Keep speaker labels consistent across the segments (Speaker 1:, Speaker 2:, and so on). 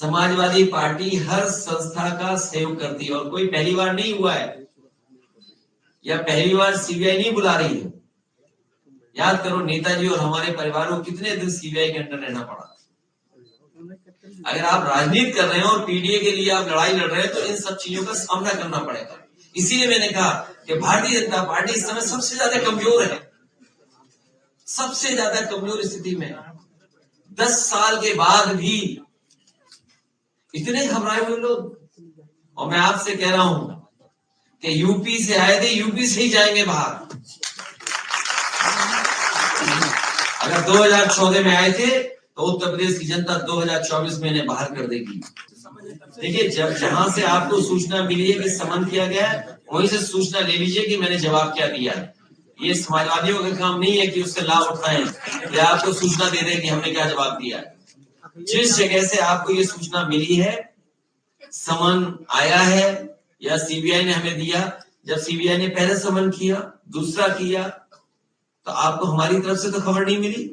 Speaker 1: Samajwadi party हर संस्था का सहयोग करती है और कोई पहली बार नहीं हुआ है या पहली बार सीबीआई नहीं बुला रही है। याद करो नेताजी और हमारे परिवार को कितने दिन सीबीआई के अंदर रहना पड़ा। अगर आप राजनीति कर रहे हैं और पीडीए के लिए आप लड़ाई लड़ रहे हैं तो इन सब चीजों का सामना करना पड़ेगा। इसीलिए मैंने कहा कि भारतीय जनता पार्टी इस समय सबसे ज्यादा कमजोर है, सबसे ज्यादा कमजोर स्थिति में। 10 साल के बाद भी इतने घबराए हुए लोग। और मैं आपसे कह रहा हूं कि यूपी से आए थे, यूपी से ही जाएंगे बाहर। अगर 2014 में आए थे तो उत्तर प्रदेश की जनता 2024 में इन्हें बाहर कर देगी। देखिए, जब जहां से आपको सूचना मिली है कि समन किया गया है, वहीं से सूचना ले लीजिए कि मैंने जवाब क्या दिया है। ये समाजवादियों का काम नहीं है कि उससे लाभ उठाएं या आपको सूचना दे दें कि हमने क्या जवाब दिया है। जिस जगह से आपको ये सूचना मिली है, समन आया है या सीबीआई ने हमें दिया, जब सीबीआई ने पहले समन किया, दूसरा किया, तो आपको हमारी तरफ से तो खबर नहीं मिली।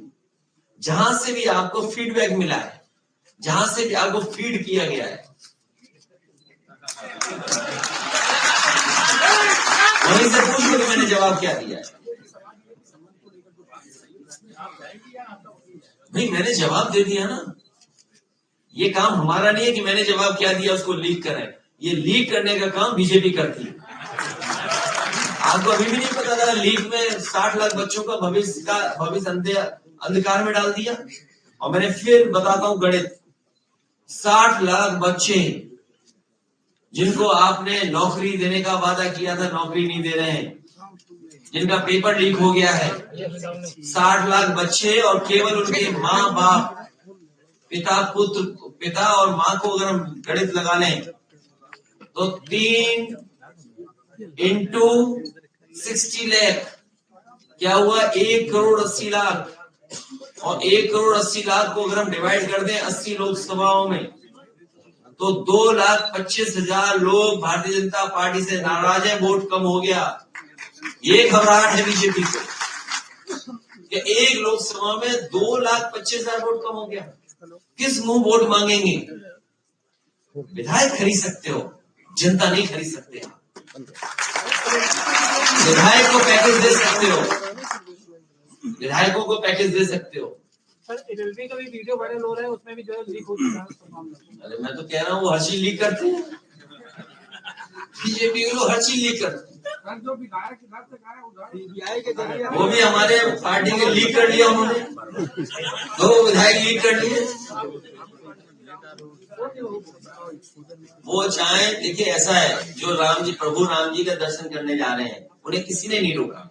Speaker 1: जहां से भी आपको फीडबैक मिला है, जहां से भी आपको फीड किया गया है, वहीं से पूछ लो कि मैंने जवाब क्या दिया है। नहीं, मैंने जवाब दे दिया ना। ये काम हमारा नहीं है कि मैंने जवाब क्या दिया उसको लीक करें। ये लीक करने का काम बीजेपी करती है। आपको अभी भी नहीं पता था लीक में 60 लाख बच्चों का भविष्य अंधकार में डाल दिया। और मैंने फिर बताता हूं गणित, 60 लाख बच्चे जिनको आपने नौकरी देने का वादा किया था, नौकरी नहीं दे रहे हैं, जिनका पेपर लीक हो गया है। 60 लाख बच्चे और केवल उनके माँ बाप, पिता और माँ को अगर हम गणित लगा लें तो 3 × 60 लाख क्या हुआ? 1 करोड़ 80 लाख। और 1 करोड़ 80 लाख को अगर हम डिवाइड कर दें 80 लोकसभाओं में तो 2,25,000 लोग भारतीय जनता पार्टी से नाराज है, वोट कम हो गया। ये घबराहट है बीजेपी को कि एक लोकसभा में 2,25,000 वोट कम हो गया। किस मुंह वोट मांगेंगे? विधायक खरीद सकते हो, जनता नहीं खरीद सकते। विधायक को पैकेज दे सकते हो, विधायकों को पैकेज दे सकते हो।
Speaker 2: एलएलबी का भी वीडियो वायरल हो रहा है, उसमें भी जो लीक हो चुका है।
Speaker 1: अरे मैं तो कह रहा हूँ वो हर चीज लीक करते हैं, बीजेपी के लोग हर चीज लीक करते हैं।
Speaker 2: जो विधायक घर से गए उधर सीबीआई के जरिए
Speaker 1: वो भी हमारे पार्टी ने लीक कर लिया, उन्होंने 2 विधायक लीक कर लिए। वो चाहे, देखिए ऐसा है, जो प्रभु राम जी का दर्शन करने जा रहे हैं उन्हें किसी ने नहीं रोका।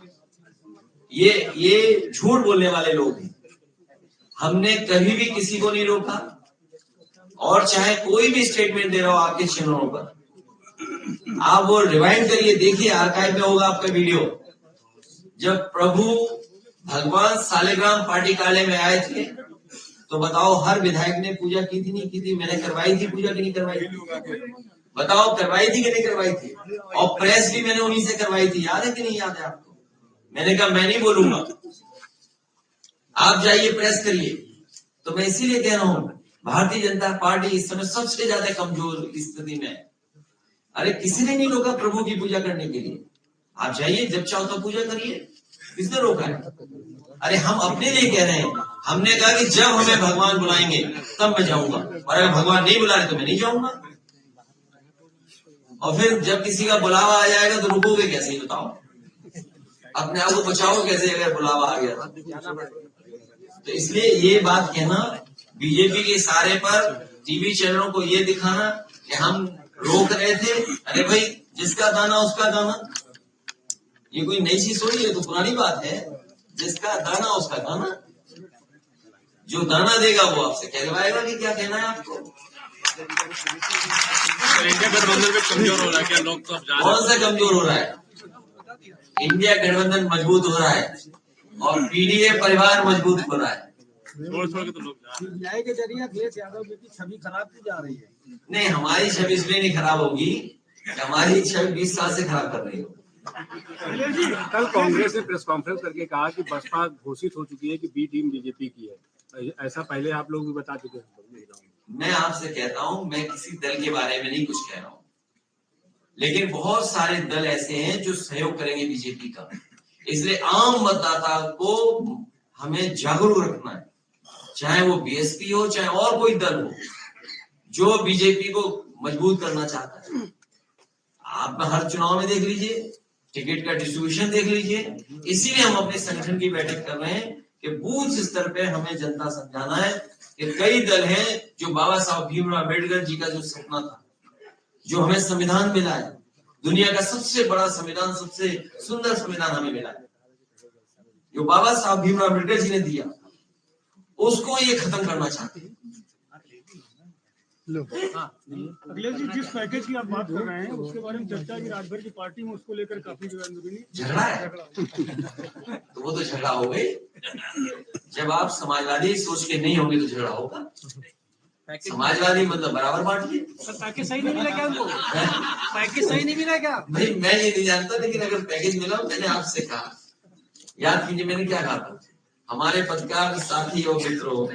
Speaker 1: ये झूठ बोलने वाले लोग हैं। हमने कभी भी किसी को नहीं रोका। और चाहे कोई भी स्टेटमेंट दे रहा हो आपके चैनलों पर, आप वो रिवाइंड करिए, देखिए, आर्काइव में होगा आपका वीडियो। जब प्रभु भगवान सालिग्राम पार्टी कार्यालय में आए थे तो बताओ हर विधायक ने पूजा की थी, नहीं की थी? मैंने करवाई थी पूजा की नहीं करवाई थी? बताओ करवाई थी कि नहीं करवाई थी? और प्रेस भी मैंने उन्हीं से करवाई थी, याद है कि नहीं याद है आपको? मैंने कहा मैं नहीं बोलूंगा, आप जाइए प्रेस करिए। तो मैं इसीलिए कह रहा हूं भारतीय जनता पार्टी इस समय सबसे ज्यादा कमजोर स्थिति में है। अरे किसी ने नहीं रोका प्रभु की पूजा करने के लिए, आप जाइए, जब चाहो तो पूजा करिए, किसने रोका है? अरे हम अपने लिए कह रहे हैं, हमने कहा कि जब हमें भगवान बुलाएंगे तब मैं जाऊंगा, और अगर भगवान नहीं बुला रहे तो मैं नहीं जाऊंगा। और फिर जब किसी का बुलावा आ जाएगा तो रुकोगे कैसे, बताओ? अपने आप को बचाओ कैसे अगर बुलावा आ गया? तो इसलिए ये बात कहना, बीजेपी के इशारे पर टीवी चैनलों को ये दिखाना कि हम रोक रहे थे, अरे भाई जिसका दाना उसका दाना, ये कोई नई चीज थोड़ी है, तो पुरानी बात है। जिसका दाना उसका दाना, जो दाना देगा वो आपसे कहलवाएगा कि क्या कहना है आपको।
Speaker 3: इंडिया गठबंधन में कमजोर हो रहा है क्या? लोग तो
Speaker 1: कौन सा कमजोर हो रहा है? इंडिया गठबंधन मजबूत हो रहा है और पीडीए परिवार मजबूत हो रहा है।
Speaker 3: छोड़ के तो लोग
Speaker 2: सीबीआई के जरिए अखिलेश यादव की छवि खराब की जा रही है।
Speaker 1: नहीं, हमारी छवि इसलिए नहीं खराब होगी, हमारी छवि 20 साल से खराब कर रही हो।
Speaker 4: कल कांग्रेस ने प्रेस कॉन्फ्रेंस करके कहा कि बसपा घोषित हो चुकी है कि बी टीम बीजेपी की है। ऐसा पहले आप लोग भी बता चुके हैं।
Speaker 1: मैं आपसे कहता हूं, मैं किसी दल के बारे में नहीं कुछ कह रहा हूं, लेकिन बहुत सारे दल ऐसे हैं जो सहयोग करेंगे बीजेपी का। इसलिए आम मतदाता को हमें जागरूक रखना है, चाहे वो बीएसपी हो चाहे और कोई दल हो जो बीजेपी को मजबूत करना चाहता है। आप हर चुनाव में देख लीजिए, टिकट का डिस्ट्रीब्यूशन देख लीजिए। इसीलिए हम अपने संगठन की बैठक कर रहे हैं कि बूथ स्तर पे हमें जनता समझाना है कि कई दल हैं जो बाबा साहब भीमराव अम्बेडकर जी का जो सपना था, जो हमें संविधान मिला है, दुनिया का सबसे बड़ा संविधान, सबसे सुंदर संविधान हमें मिला है, जो बाबा साहब भीमराव अम्बेडकर जी ने दिया, उसको ये खत्म करना चाहते हैं।
Speaker 5: अखिलेश जी, जिस पैकेज की आप बात कर रहे हैं उसके बारे में चर्चा की रात भर की पार्टी में, उसको लेकर काफी
Speaker 1: झगड़ा है तो वो तो झगड़ा हो गई। जब आप समाजवादी सोच के नहीं होंगे तो झगड़ा होगा। समाजवादी मतलब बराबर पार्टी है।
Speaker 2: पैकेज सही नहीं मिला क्या उनको? पैकेज सही नहीं मिला क्या?
Speaker 1: नहीं, मैं ये नहीं जानता, लेकिन अगर पैकेज मिला, मैंने आपसे कहा, याद कीजिए मैंने क्या कहा था, हमारे पत्रकार साथी और मित्रों,